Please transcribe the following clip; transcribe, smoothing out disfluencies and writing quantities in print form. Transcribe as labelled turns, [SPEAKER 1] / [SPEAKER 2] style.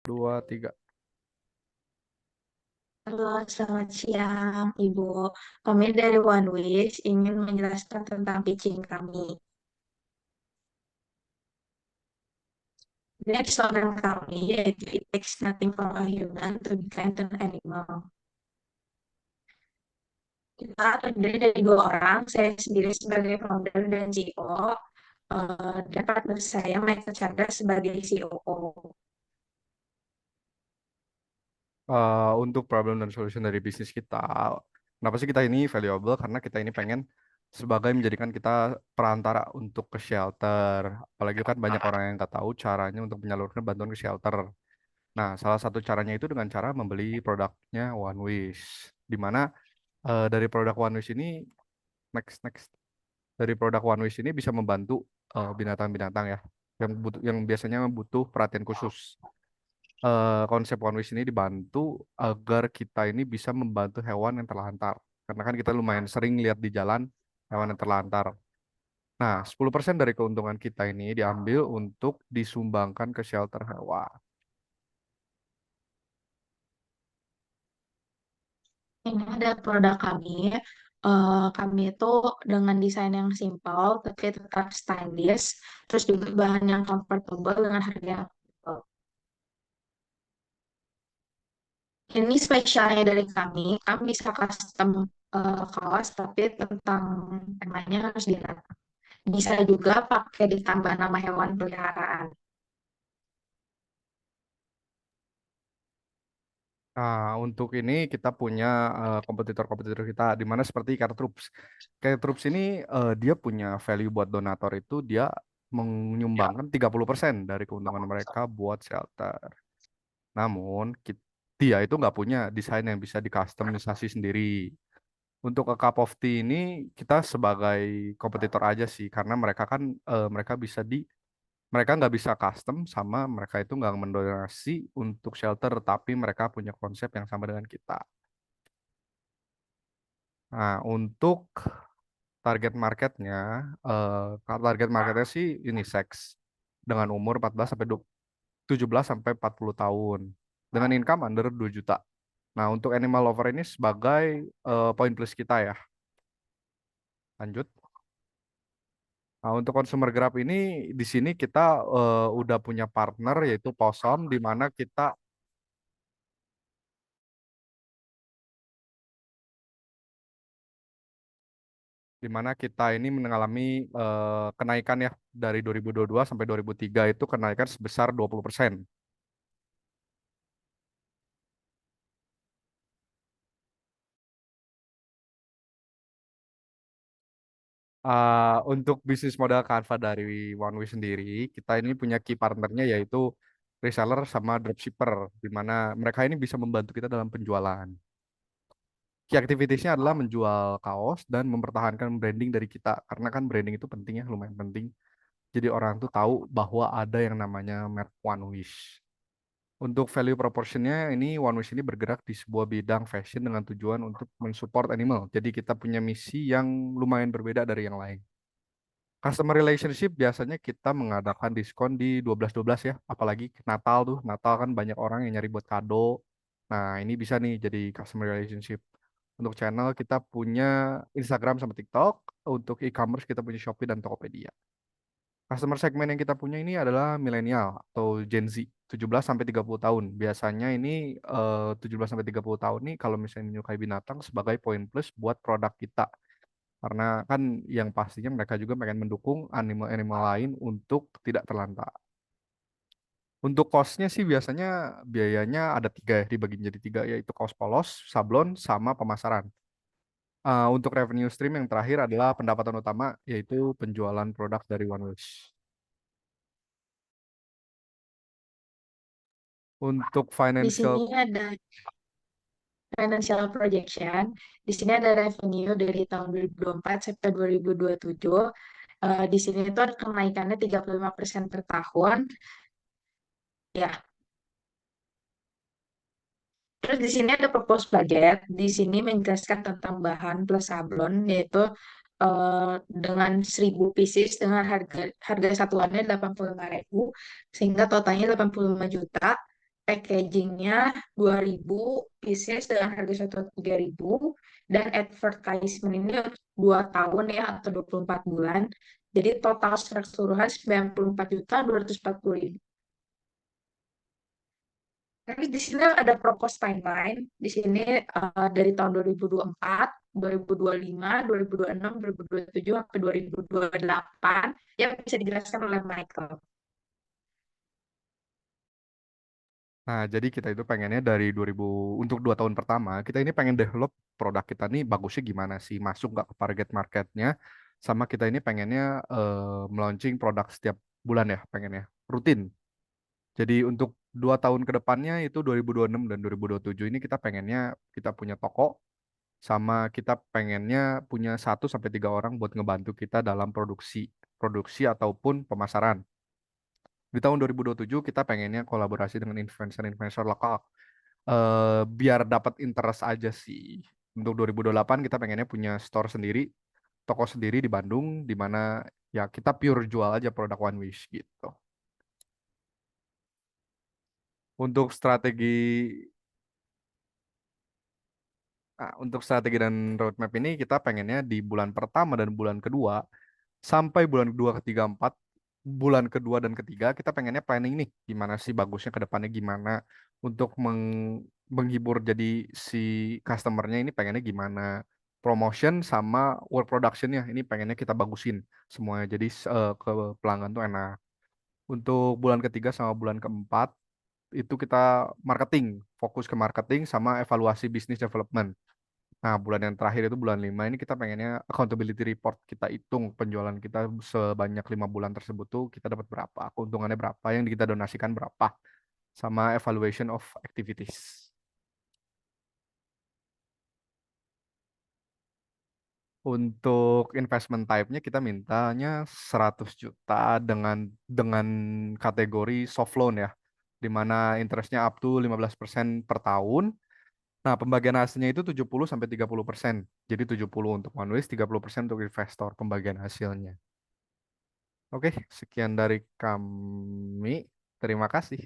[SPEAKER 1] Dua, tiga.
[SPEAKER 2] Halo, selamat siang, Ibu. Kami dari One Wish ingin menjelaskan tentang pitching kami. Next slogan kami yaitu It takes nothing from a human to be kind to an animal. Kita terdiri dari dua orang, saya sendiri sebagai founder dan CEO, dan partner saya, Michael Chandra, sebagai COO.
[SPEAKER 1] Untuk problem dan solution dari bisnis kita, kenapa sih kita ini valuable? Karena kita ini pengen sebagai menjadikan kita perantara untuk ke shelter. Apalagi kan banyak orang yang nggak tahu caranya untuk menyalurkan bantuan ke shelter. Nah, salah satu caranya itu dengan cara membeli produknya One Wish. Di mana dari produk One Wish ini, next, dari produk One Wish ini bisa membantu binatang-binatang ya, yang biasanya butuh perhatian khusus. Konsep One Wish ini dibantu agar kita ini bisa membantu hewan yang terlantar. Karena kan kita lumayan sering lihat di jalan hewan yang terlantar. Nah, 10% dari keuntungan kita ini diambil untuk disumbangkan ke shelter hewan.
[SPEAKER 2] Ini ada produk kami. Kami itu dengan desain yang simpel tapi tetap stylish, terus juga bahan yang comfortable dengan harga yang affordable. Ini spesialnya dari kami bisa custom kaos tapi tentang temanya harus dirata. Bisa juga pakai ditambah nama hewan peliharaan.
[SPEAKER 1] Nah, untuk ini kita punya kompetitor-kompetitor kita di mana seperti Cartroops. Cartroops ini dia punya value buat donatur itu dia menyumbangkan 30% dari keuntungan mereka buat shelter. Namun, dia itu nggak punya desain yang bisa dikustomisasi sendiri. Untuk ke Cup of Tea ini kita sebagai kompetitor aja sih, karena mereka kan mereka bisa mereka nggak bisa custom sama mereka itu nggak mendonasi untuk shelter, tapi mereka punya konsep yang sama dengan kita. Nah, untuk target marketnya, target marketnya sih unisex dengan umur 14 sampai 17 sampai 40 tahun dengan income under 2 juta. Nah, untuk animal lover ini sebagai poin plus kita ya. Lanjut. Nah, untuk consumer Grab ini di sini kita udah punya partner yaitu Posom di mana kita ini mengalami kenaikan ya dari 2022 sampai 2003 itu kenaikan sebesar 20%. Untuk bisnis modal Canva dari One Way sendiri, kita ini punya key partnernya yaitu reseller sama dropshipper, di mana mereka ini bisa membantu kita dalam penjualan. Key activitiesnya adalah menjual kaos dan mempertahankan branding dari kita, karena kan branding itu penting ya, lumayan penting. Jadi orang tuh tahu bahwa ada yang namanya merek One Wish. Untuk value proportionnya ini One Wish ini bergerak di sebuah bidang fashion dengan tujuan untuk mensupport animal. Jadi kita punya misi yang lumayan berbeda dari yang lain. Customer relationship biasanya kita mengadakan diskon di 12-12 ya. Apalagi Natal tuh. Natal kan banyak orang yang nyari buat kado. Nah, ini bisa nih jadi customer relationship. Untuk channel kita punya Instagram sama TikTok. Untuk e-commerce kita punya Shopee dan Tokopedia. Customer segmen yang kita punya ini adalah milenial atau Gen Z, 17 sampai 30 tahun. Biasanya ini 17 sampai 30 tahun nih kalau misalnya menyukai binatang sebagai poin plus buat produk kita. Karena kan yang pastinya mereka juga pengen mendukung animal-animal lain untuk tidak terlantar. Untuk cost-nya sih biasanya biayanya ada tiga ya, dibagi jadi tiga, yaitu cost polos, sablon, sama pemasaran. Untuk revenue stream yang terakhir adalah pendapatan utama, yaitu penjualan produk dari One Wish. Untuk
[SPEAKER 2] Di
[SPEAKER 1] financial,
[SPEAKER 2] sini ada financial projection. Di sini ada revenue dari tahun 2024 sampai 2027. Di sini itu ada kenaikannya 35% per tahun. Ya, terus di sini ada proposed budget. Di sini menjelaskan tentang bahan plus sablon, yaitu dengan 1000 pieces dengan harga harga satuannya 85.000 sehingga totalnya 85 juta. packagingnya 2.000 pieces dengan harga 1.300, dan advertisement ini untuk 2 tahun ya, atau 24 bulan. Jadi total secara keseluruhan 94.240.000. Tapi di sini ada propose timeline. Di sini dari tahun 2024, 2025, 2026, 2027, sampai 2028 yang bisa dijelaskan oleh Michael.
[SPEAKER 1] Nah, jadi kita itu pengennya dari 2000 untuk 2 tahun pertama, kita ini pengen develop produk kita nih bagusnya gimana sih, masuk nggak ke target marketnya, sama kita ini pengennya melaunching produk setiap bulan ya, pengennya rutin. Jadi untuk 2 tahun ke depannya itu 2026 dan 2027 ini kita pengennya kita punya toko, sama kita pengennya punya 1 sampai 3 orang buat ngebantu kita dalam produksi ataupun pemasaran. Di tahun 2027 kita pengennya kolaborasi dengan influencer-influencer lokal, biar dapat interest aja sih. Untuk 2028 kita pengennya punya store sendiri, toko sendiri di Bandung, di mana ya kita pure jual aja produk One Wish gitu. Untuk strategi untuk strategi dan roadmap ini kita pengennya di bulan pertama dan bulan kedua sampai bulan kedua, ketiga, empat, bulan kedua dan ketiga kita pengennya planning nih gimana sih bagusnya ke depannya gimana untuk menghibur jadi si customernya ini pengennya gimana, promotion sama work productionnya ini pengennya kita bagusin semuanya jadi ke pelanggan tuh enak. Untuk bulan ketiga sama bulan keempat itu kita marketing, fokus ke marketing sama evaluasi business development. Nah, bulan yang terakhir itu bulan 5 ini kita pengennya accountability report. Kita hitung penjualan kita sebanyak 5 bulan tersebut tuh kita dapat berapa, keuntungannya berapa, yang kita donasikan berapa, sama evaluation of activities. Untuk investment type-nya kita mintanya 100 juta dengan kategori soft loan ya, di mana interest-nya up to 15% per tahun. Nah, pembagian hasilnya itu 70 sampai 30%. Jadi 70 untuk one ways, 30% untuk investor pembagian hasilnya. Oke, sekian dari kami. Terima kasih.